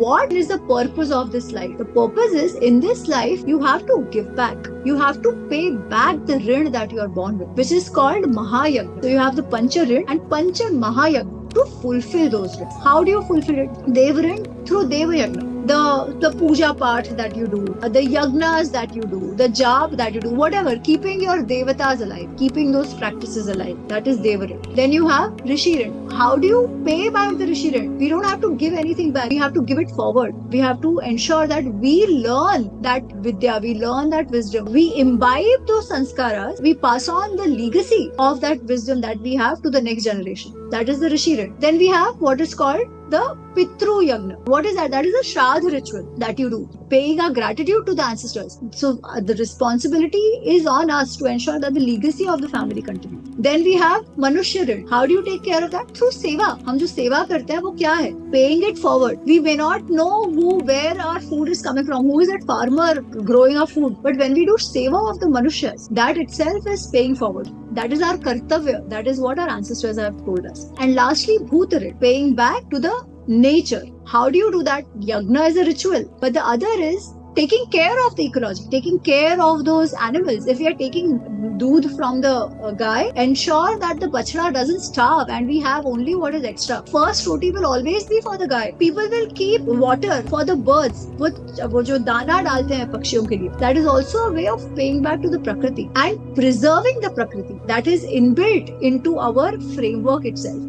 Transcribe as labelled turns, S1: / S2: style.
S1: what is the purpose of this life? The purpose is, in this life, you have to give back. You have to pay back the rin that you are born with, which is called Mahayagna. So you have the Pancha Rin and Pancha Mahayagna to fulfill those rins. How do you fulfill it? Dev Rin through Deva Yagna. The puja part that you do, the yagnas that you do, the jap that you do, whatever, keeping your devatas alive, keeping those practices alive. That is Devarin. Then you have Rishirin. How do you pay back the Rishirin? We don't have to give anything back. We have to give it forward. We have to ensure that we learn that vidya, we learn that wisdom. We imbibe those sanskaras. We pass on the legacy of that wisdom that we have to the next generation. That is the Rishirin. Then we have what is called the Pitru Yagna. What is that? That is a Shraddha ritual that you do, paying our gratitude to the ancestors. So the responsibility is on us to ensure that the legacy of the family continues. Then we have Manushya Rin. How do you take care of that? Through seva. हम जो सेवा करते हैं वो क्या है? Paying it forward. We may not know where our food is coming from, who is that farmer growing our food, but when we do seva of the Manushyas, that itself is paying forward. That is our kartavya. That is what our ancestors have told us. And lastly, Bhutarit, paying back to the nature. How do you do that? Yagna is a ritual, but the other is taking care of the ecology, taking care of those animals. If we are taking doodh from the guy, ensure that the bachda doesn't starve and we have only what is extra. First roti will always be for the guy. People will keep water for the birds. वो जो दाना डालते हैं पक्षियों के लिए. That is also a way of paying back to the prakriti and preserving the prakriti. That is inbuilt into our framework itself.